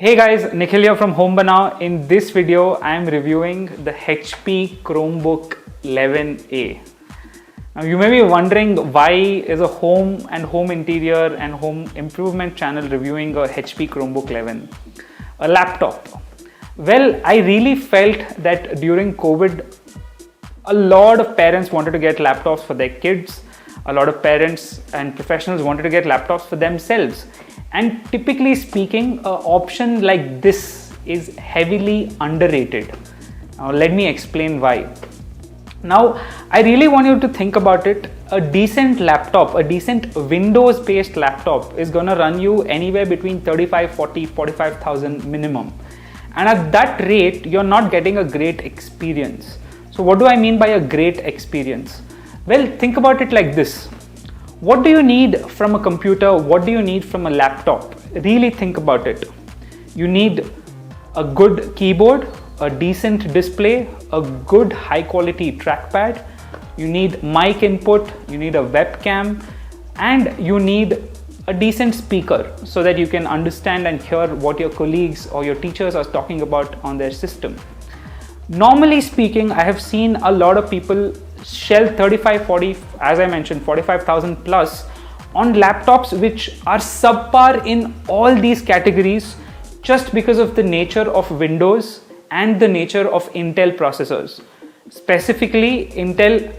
Hey guys, Nikhil here from Home Banao. In this video, I am reviewing the HP Chromebook 11A. Now you may be wondering why is a home and home interior and home improvement channel reviewing a HP Chromebook 11, a laptop. Well, I really felt that during COVID, a lot of parents wanted to get laptops for their kids. A lot of parents and professionals wanted to get laptops for themselves. And typically speaking, an option like this is heavily underrated. Now let me explain why. Now I really want you to think about it. A decent laptop, a decent Windows based laptop is gonna run you anywhere between 35, 40, 45,000 minimum. And at that rate, you're not getting a great experience. So what do I mean by a great experience? Well, think about it like this. What do you need from a computer? What do you need from a laptop? Really think about it. You need a good keyboard, a decent display, a good high quality trackpad. You need mic input, you need a webcam, and you need a decent speaker so that you can understand and hear what your colleagues or your teachers are talking about on their system. Normally speaking, I have seen a lot of people shell 35, 40, as I mentioned, 45,000 plus on laptops which are subpar in all these categories just because of the nature of Windows and the nature of Intel processors, specifically Intel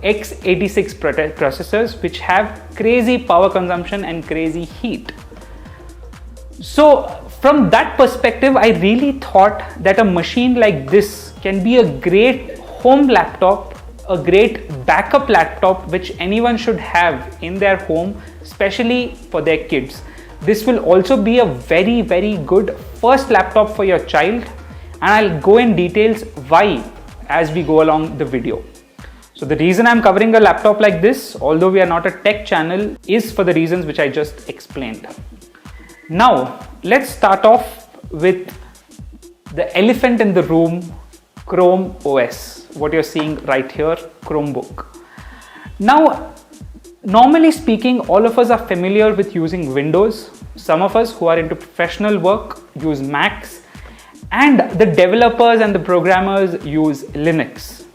x86 processors which have crazy power consumption and crazy heat. So from that perspective, I really thought that a machine like this can be a great home laptop, a great backup laptop which anyone should have in their home, especially for their kids. This will also be a very, very good first laptop for your child, and I'll go in details why as we go along the video. So the reason I'm covering a laptop like this, although we are not a tech channel, is for the reasons which I just explained. Now let's start off with the elephant in the room, Chrome OS. What you're seeing right here, Chromebook. Now, normally speaking, all of us are familiar with using Windows. Some of us who are into professional work use Macs, and the developers and the programmers use Linux.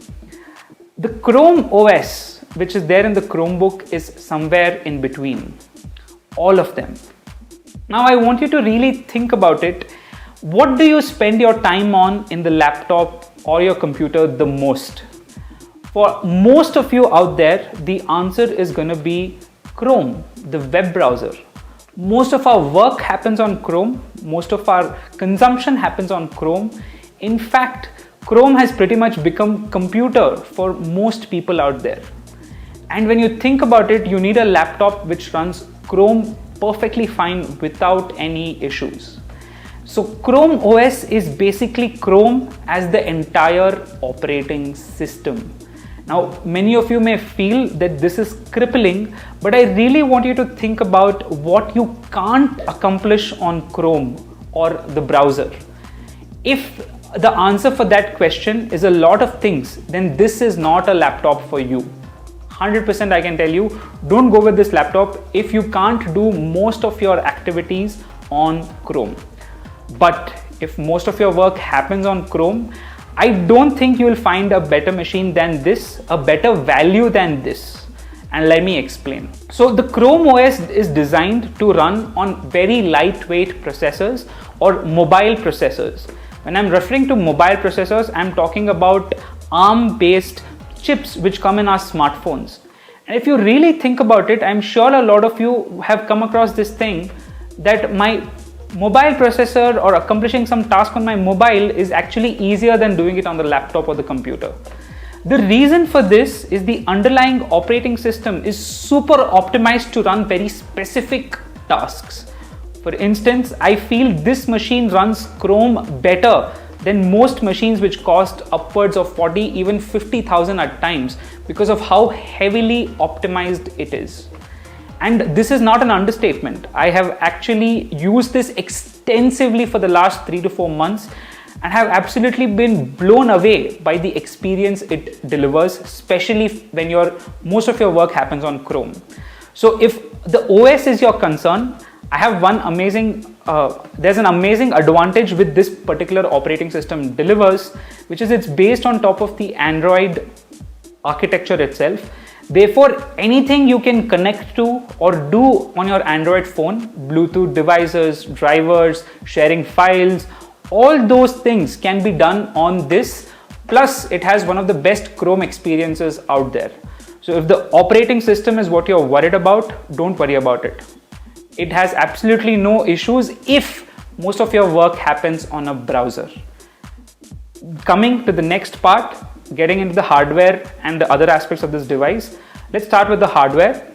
The Chrome OS, which is there in the Chromebook, is somewhere in between, all of them. Now, I want you to really think about it. What do you spend your time on in the laptop or your computer the most? For most of you out there, the answer is going to be Chrome, the web browser. Most of our work happens on Chrome. Most of our consumption happens on Chrome. In fact, Chrome has pretty much become computer for most people out there. And when you think about it, you need a laptop which runs Chrome perfectly fine without any issues. So Chrome OS is basically Chrome as the entire operating system. Now, many of you may feel that this is crippling, but I really want you to think about what you can't accomplish on Chrome or the browser. If the answer for that question is a lot of things, then this is not a laptop for you. 100% I can tell you, don't go with this laptop if you can't do most of your activities on Chrome. But if most of your work happens on Chrome, I don't think you will find a better machine than this, a better value than this. And let me explain. So the Chrome OS is designed to run on very lightweight processors or mobile processors. When I'm referring to mobile processors, I'm talking about ARM-based chips which come in our smartphones. And if you really think about it, I'm sure a lot of you have come across this thing that my mobile processor or accomplishing some task on my mobile is actually easier than doing it on the laptop or the computer. The reason for this is the underlying operating system is super optimized to run very specific tasks. For instance, I feel this machine runs Chrome better than most machines which cost upwards of 40, even 50,000 at times because of how heavily optimized it is. And this is not an understatement. I have actually used this extensively for the last 3 to 4 months and have absolutely been blown away by the experience it delivers, especially when most of your work happens on Chrome. So if the OS is your concern, I have one amazing, there's an amazing advantage with this particular operating system delivers, which is it's based on top of the Android architecture itself. Therefore, anything you can connect to or do on your Android phone, Bluetooth devices, drivers, sharing files, all those things can be done on this. Plus, it has one of the best Chrome experiences out there. So if the operating system is what you're worried about, don't worry about it. It has absolutely no issues if most of your work happens on a browser. Coming to the next part, getting into the hardware and the other aspects of this device. Let's start with the hardware.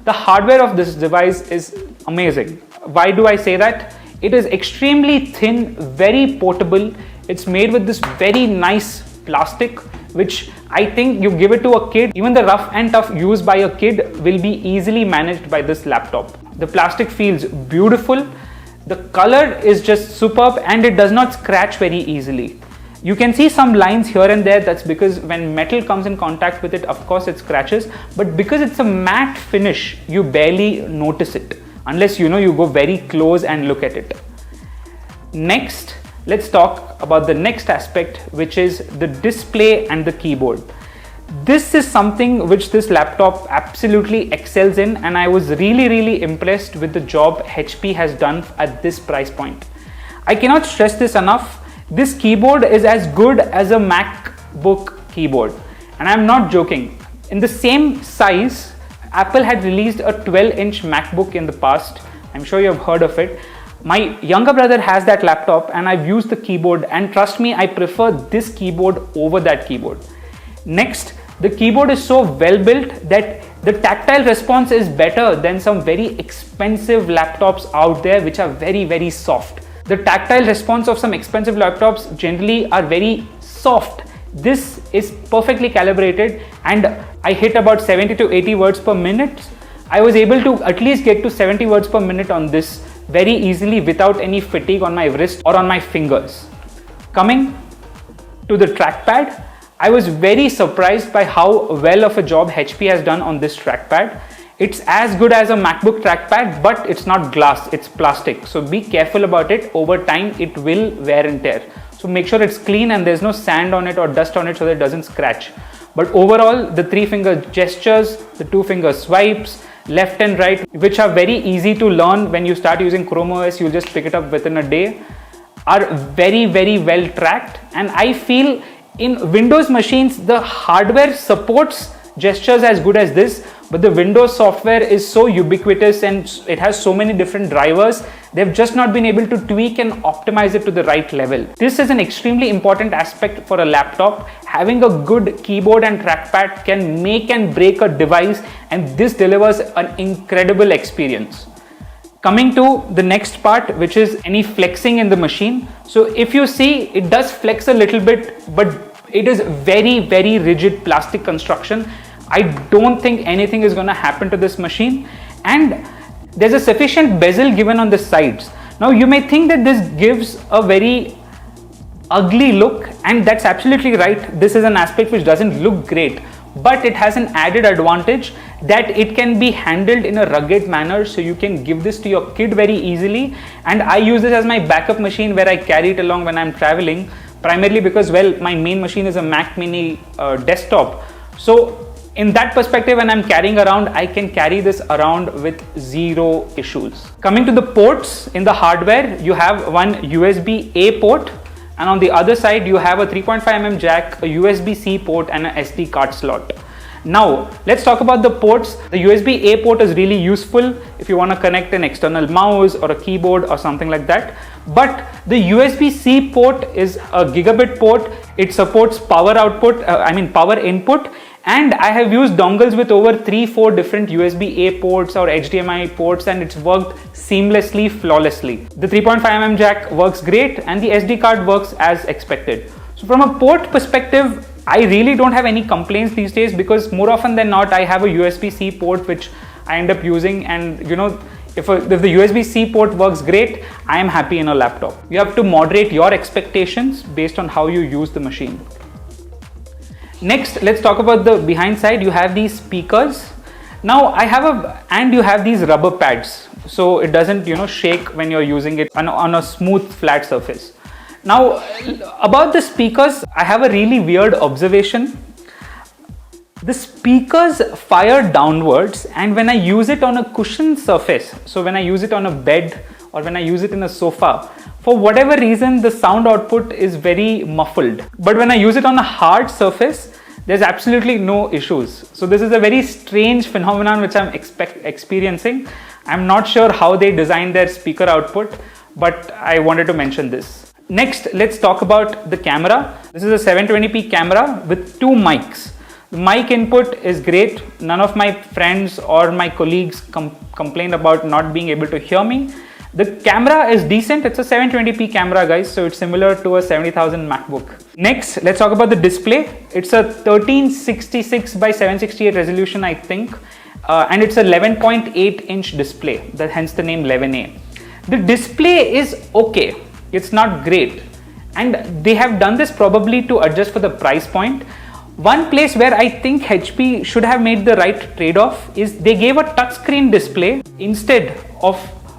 The hardware of this device is amazing. Why do I say that? It is extremely thin, very portable. It's made with this very nice plastic, which I think you give it to a kid, even the rough and tough use by a kid will be easily managed by this laptop. The plastic feels beautiful. The color is just superb and it does not scratch very easily. You can see some lines here and there. That's because when metal comes in contact with it, of course it scratches, but because it's a matte finish, you barely notice it unless you go very close and look at it. Next, let's talk about the next aspect, which is the display and the keyboard. This is something which this laptop absolutely excels in, and I was really impressed with the job HP has done at this price point. I cannot stress this enough. This keyboard is as good as a MacBook keyboard, and I'm not joking. In the same size, Apple had released a 12-inch MacBook in the past. I'm sure you have heard of it. My younger brother has that laptop and I've used the keyboard, and trust me, I prefer this keyboard over that keyboard. Next, the keyboard is so well built that the tactile response is better than some very expensive laptops out there which are very soft. The tactile response of some expensive laptops generally are very soft. This is perfectly calibrated and I hit about 70 to 80 words per minute. I was able to at least get to 70 words per minute on this very easily without any fatigue on my wrist or on my fingers. Coming to the trackpad, I was very surprised by how well of a job HP has done on this trackpad. It's as good as a MacBook trackpad, but it's not glass, it's plastic. So be careful about it. Over time, it will wear and tear. So make sure it's clean and there's no sand on it or dust on it so that it doesn't scratch. But overall, the 3-finger gestures, the 2-finger swipes, left and right, which are very easy to learn when you start using Chrome OS, you'll just pick it up within a day, are very well tracked. And I feel in Windows machines, the hardware supports gestures as good as this, but the Windows software is so ubiquitous and it has so many different drivers, they've just not been able to tweak and optimize it to the right level. This is an extremely important aspect for a laptop. Having a good keyboard and trackpad can make and break a device, and this delivers an incredible experience. Coming to the next part, which is any flexing in the machine. So if you see, it does flex a little bit, but it is very rigid plastic construction. I don't think anything is going to happen to this machine, and there's a sufficient bezel given on the sides. Now you may think that this gives a very ugly look, and that's absolutely right. This is an aspect which doesn't look great, but it has an added advantage that it can be handled in a rugged manner, so you can give this to your kid very easily. And I use this as my backup machine where I carry it along when I'm traveling, primarily because, well, my main machine is a Mac Mini desktop. So in that perspective, when I'm carrying around, I can carry this around with zero issues. Coming to the ports in the hardware, you have one USB-A port, and on the other side you have a 3.5mm jack, a USB-C port, and a SD card slot. Now let's talk about the ports. The USB-A port is really useful if you want to connect an external mouse or a keyboard or something like that. But the USB-C port is a gigabit port. It supports power power input. And I have used dongles with over 3-4 different USB-A ports or HDMI ports, and it's worked seamlessly, flawlessly. The 3.5mm jack works great and the SD card works as expected. So from a port perspective, I really don't have any complaints these days, because more often than not, I have a USB-C port which I end up using, and if the USB-C port works great, I am happy in a laptop. You have to moderate your expectations based on how you use the machine. Next, let's talk about the behind side. You have these speakers. Now you have these rubber pads, so it doesn't shake when you're using it on a smooth flat surface. Now about the speakers, I have a really weird observation. The speakers fire downwards, and when I use it on a cushioned surface, so when I use it on a bed or when I use it in a sofa, for whatever reason the sound output is very muffled. But when I use it on a hard surface, there's absolutely no issues. So this is a very strange phenomenon which I'm experiencing. I'm not sure how they designed their speaker output, but I wanted to mention this. Next, let's talk about the camera. This is a 720p camera with two mics. The mic input is great. None of my friends or my colleagues complained about not being able to hear me. The camera is decent. It's a 720p camera, guys, so it's similar to a 70,000 MacBook. Next, let's talk about the display. It's a 1366 by 768 resolution, I think, and it's a 11.8 inch display, hence the name 11A. The display is okay. It's not great, and they have done this probably to adjust for the price point. One place where I think HP should have made the right trade-off is they gave a touchscreen display instead of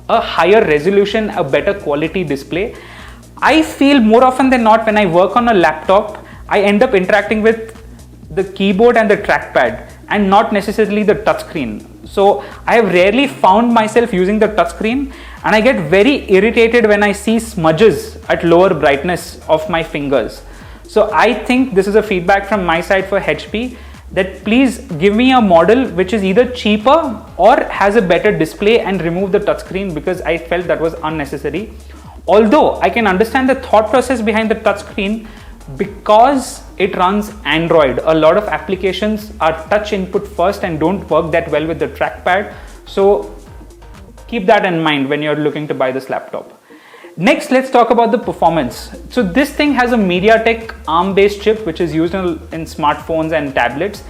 a higher resolution, a better quality display. I feel more often than not when I work on a laptop, I end up interacting with the keyboard and the trackpad and not necessarily the touchscreen. So I have rarely found myself using the touchscreen, and I get very irritated when I see smudges at lower brightness of my fingers. So I think this is a feedback from my side for HP, that please give me a model which is either cheaper or has a better display and remove the touchscreen, because I felt that was unnecessary. Although I can understand the thought process behind the touchscreen, because it runs Android. A lot of applications are touch input first and don't work that well with the trackpad. So keep that in mind when you're looking to buy this laptop. Next, let's talk about the performance. So this thing has a MediaTek ARM-based chip which is used in smartphones and tablets.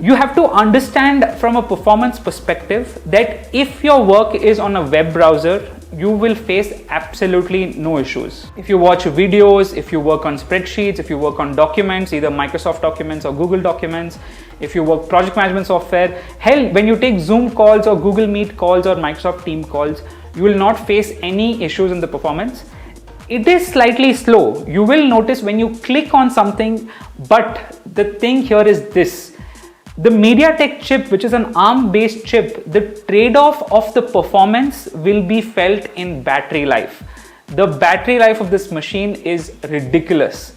You have to understand from a performance perspective that if your work is on a web browser, you will face absolutely no issues. If you watch videos, if you work on spreadsheets, if you work on documents, either Microsoft Documents or Google Documents, if you work project management software, hell, when you take Zoom calls or Google Meet calls or Microsoft Team calls, you will not face any issues in the performance. It is slightly slow. You will notice when you click on something, but the thing here is this. The MediaTek chip, which is an ARM-based chip, the trade-off of the performance will be felt in battery life. The battery life of this machine is ridiculous.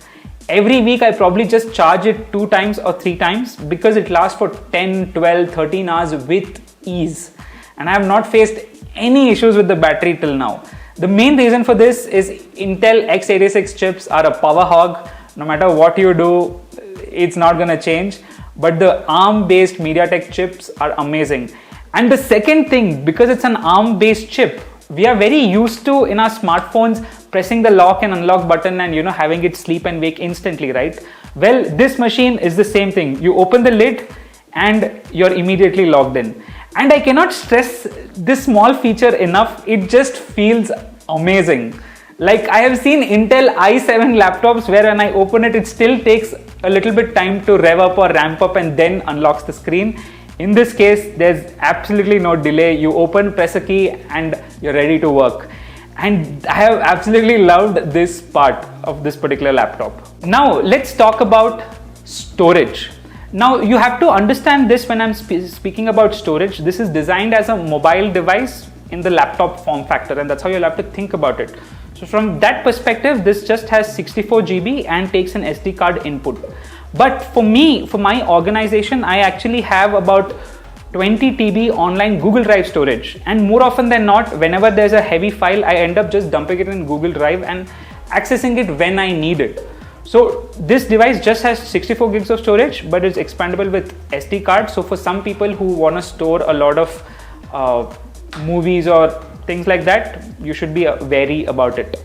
Every week I probably just charge it 2 times or 3 times because it lasts for 10, 12, 13 hours with ease. And I have not faced any issues with the battery till now. The main reason for this is Intel x86 chips are a power hog. No matter what you do, it's not going to change. But the ARM-based MediaTek chips are amazing. And the second thing, because it's an ARM-based chip, we are very used to in our smartphones pressing the lock and unlock button and having it sleep and wake instantly, right? Well, this machine is the same thing. You open the lid and you're immediately logged in. And I cannot stress this small feature enough. It just feels amazing. Like I have seen Intel i7 laptops where when I open it, it still takes a little bit time to rev up or ramp up and then unlocks the screen. In this case, there's absolutely no delay. You open, press a key and you're ready to work. And I have absolutely loved this part of this particular laptop. Now let's talk about storage. Now you have to understand this when I'm speaking about storage. This is designed as a mobile device in the laptop form factor, and that's how you'll have to think about it. So from that perspective, this just has 64 GB and takes an SD card input. But for me, for my organization, I actually have about 20 TB online Google Drive storage. And more often than not, whenever there's a heavy file, I end up just dumping it in Google Drive and accessing it when I need it. So this device just has 64 gigs of storage, but it's expandable with SD card. So for some people who want to store a lot of movies or things like that, you should be wary about it.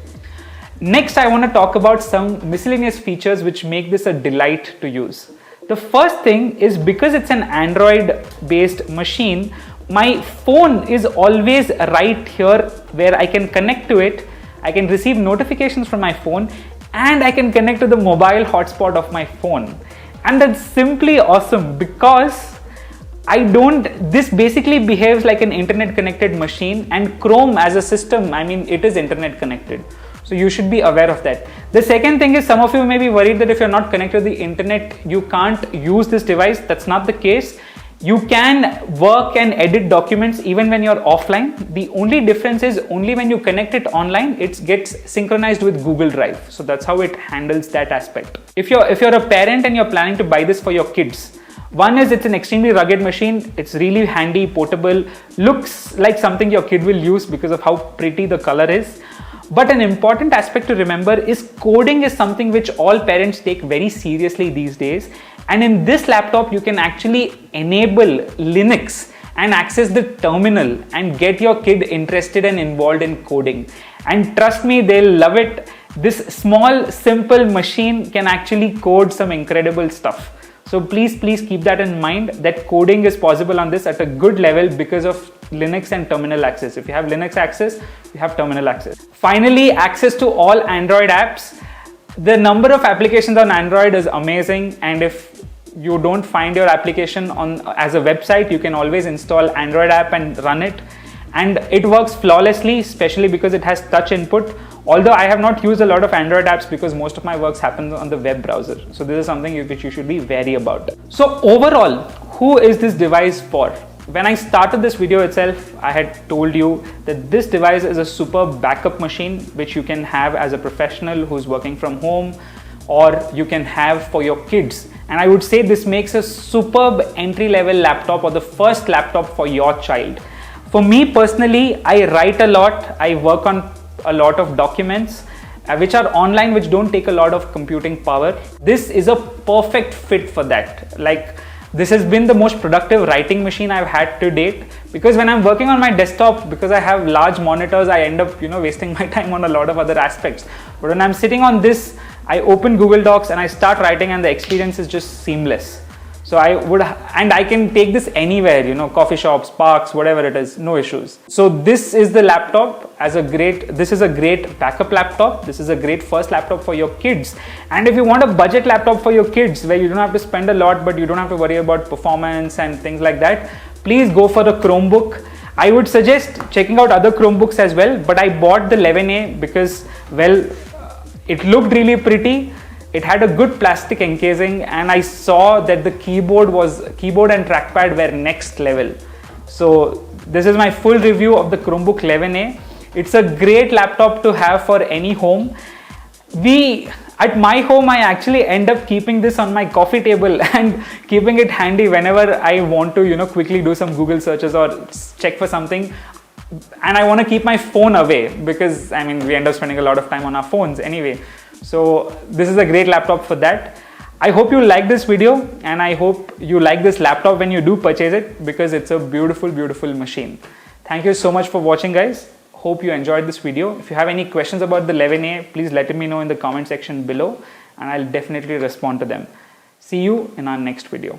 Next, I want to talk about some miscellaneous features which make this a delight to use. The first thing is, because it's an Android based machine, my phone is always right here where I can connect to it. I can receive notifications from my phone and I can connect to the mobile hotspot of my phone. And that's simply awesome because This basically behaves like an internet connected machine, and Chrome as a system, I mean, it is internet connected. So you should be aware of that. The second thing is, some of you may be worried that if you're not connected to the internet, you can't use this device. That's not the case. You can work and edit documents even when you're offline. The only difference is only when you connect it online, it gets synchronized with Google Drive. So that's how it handles that aspect. If you're a parent and you're planning to buy this for your kids, one is it's an extremely rugged machine. It's really handy, portable, looks like something your kid will use because of how pretty the color is. But an important aspect to remember is coding is something which all parents take very seriously these days. And in this laptop, you can actually enable Linux and access the terminal and get your kid interested and involved in coding. And trust me, they'll love it. This small, simple machine can actually code some incredible stuff. So please keep that in mind, that coding is possible on this at a good level because of Linux and terminal access. If you have Linux access, you have terminal access. Finally, access to all Android apps. The number of applications on Android is amazing, and if you don't find your application as a website, you can always install Android app and run it. And it works flawlessly, especially because it has touch input. Although I have not used a lot of Android apps because most of my works happens on the web browser. So this is something which you should be wary about. So overall, who is this device for? When I started this video itself, I had told you that this device is a superb backup machine which you can have as a professional who's working from home, or you can have for your kids. And I would say this makes a superb entry-level laptop, or the first laptop for your child. For me personally, I write a lot, I work on a lot of documents which are online, which don't take a lot of computing power. This is a perfect fit for that. Like, this has been the most productive writing machine I've had to date, because when I'm working on my desktop, because I have large monitors, I end up wasting my time on a lot of other aspects. But when I'm sitting on this, I open Google Docs and I start writing, and the experience is just seamless. So I can take this anywhere, coffee shops, parks, whatever it is, no issues. So this is the laptop this is a great backup laptop. This is a great first laptop for your kids. And if you want a budget laptop for your kids where you don't have to spend a lot, but you don't have to worry about performance and things like that, please go for the Chromebook. I would suggest checking out other Chromebooks as well, but I bought the 11A because, well, it looked really pretty. It had a good plastic encasing, and I saw that the keyboard and trackpad were next level. So this is my full review of the Chromebook 11A. It's a great laptop to have for any home. At my home, I actually end up keeping this on my coffee table and keeping it handy whenever I want to, quickly do some Google searches or check for something. And I want to keep my phone away because, we end up spending a lot of time on our phones anyway. So this is a great laptop for that. I hope you like this video, and I hope you like this laptop when you do purchase it, because it's a beautiful, beautiful machine. Thank you so much for watching, guys. Hope you enjoyed this video. If you have any questions about the 11A, please let me know in the comment section below, and I'll definitely respond to them. See you in our next video.